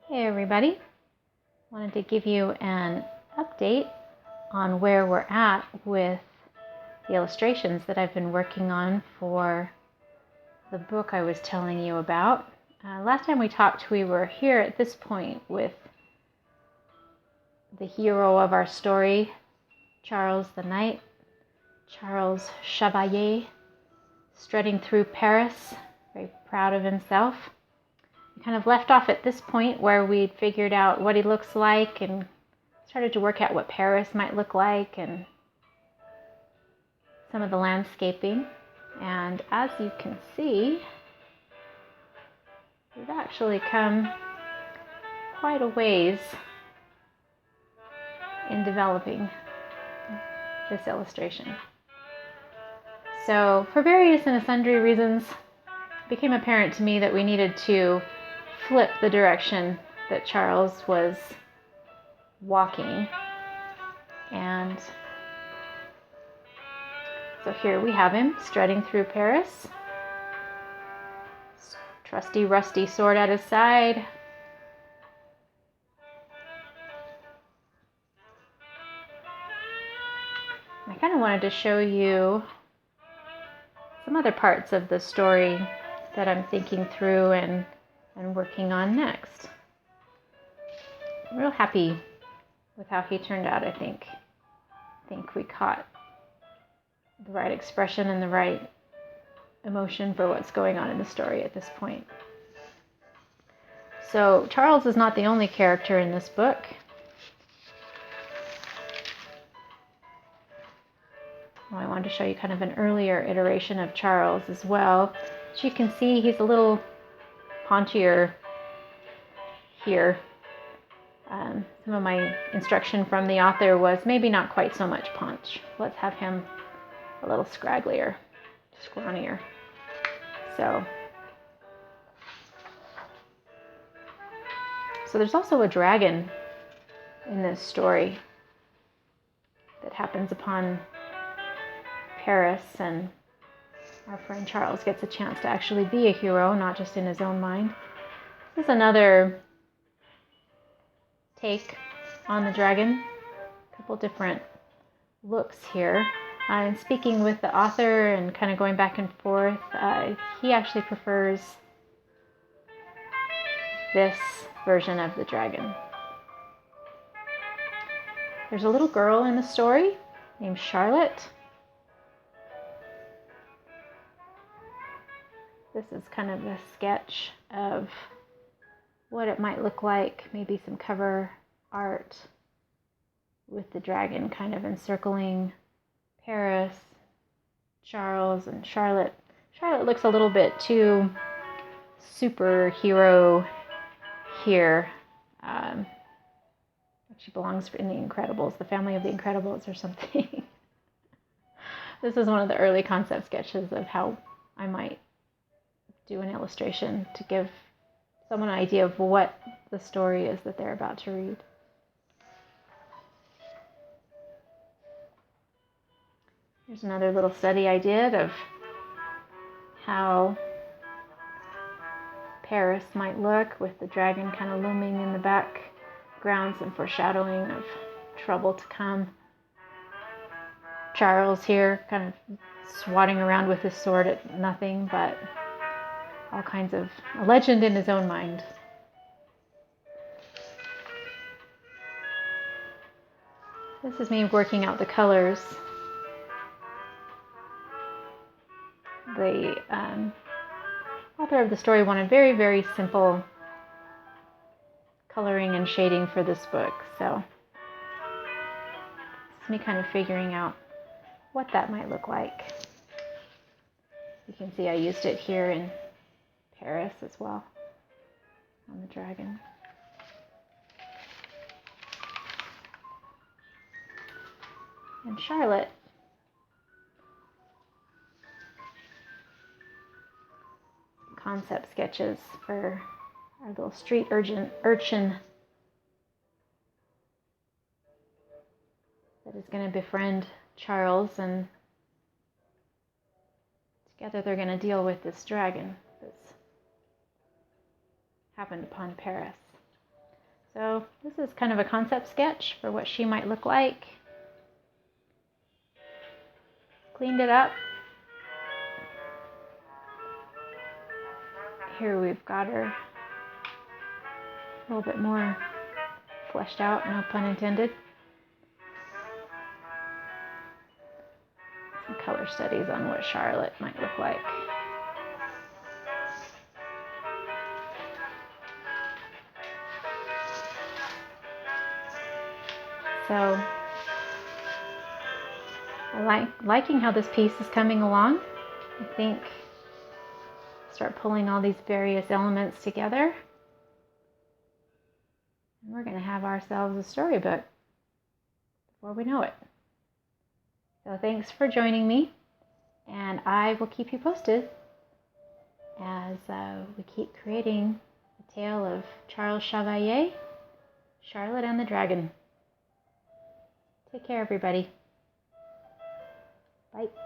Hey everybody, wanted to give you an update on where we're at with the illustrations that I've been working on for the book I was telling you about. Last time we talked, we were here at this point with the hero of our story, Charles the Knight, Charles Chevalier, strutting through Paris, very proud of himself. We kind of left off at this point where we'd figured out what he looks like and started to work out what Paris might look like and some of the landscaping. And as you can see, we've actually come quite a ways in developing this illustration. So for various and sundry reasons, it became apparent to me that we needed to flip the direction that Charles was walking. And so here we have him strutting through Paris. Trusty, rusty sword at his side. I kind of wanted to show you some other parts of the story that I'm thinking through and working on next. I'm real happy with how he turned out, I think. I think we caught the right expression and the right emotion for what's going on in the story at this point. So Charles is not the only character in this book. Well, I wanted to show you kind of an earlier iteration of Charles as well. As you can see, he's a little paunchier here. Some of my instruction from the author was maybe not quite so much paunch. Let's have him a little scragglier, scrawnier. So there's also a dragon in this story that happens upon Paris, and our friend Charles gets a chance to actually be a hero, not just in his own mind. This is another take on the dragon. A couple different looks here. And speaking with the author and kind of going back and forth, he actually prefers this version of the dragon. There's a little girl in the story named Charlotte. This is kind of a sketch of what it might look like, maybe some cover art with the dragon kind of encircling Paris, Charles, and Charlotte. Charlotte looks a little bit too superhero here. She belongs in the Incredibles, the family of the Incredibles or something. This is one of the early concept sketches of how I might do an illustration to give someone an idea of what the story is that they're about to read. Here's another little study I did of how Paris might look with the dragon kind of looming in the background, some foreshadowing of trouble to come. Charles here kind of swatting around with his sword at nothing, but all kinds of a legend in his own mind. This is me working out the colors. The author of the story wanted very, very simple coloring and shading for this book, so it's me kind of figuring out what that might look like. You can see I used it here in Paris as well on the dragon. And Charlotte, concept sketches for our little street urchin that is going to befriend Charles, and together they're going to deal with this dragon that's happened upon Paris. So this is kind of a concept sketch for what she might look like. Cleaned it up. Here we've got her a little bit more fleshed out, no pun intended. Some color studies on what Charlotte might look like. So I'm liking how this piece is coming along. I think start pulling all these various elements together. And we're going to have ourselves a storybook before we know it. So thanks for joining me, and I will keep you posted as we keep creating the tale of Charles Chevalier, Charlotte and the Dragon. Take care, everybody. Bye.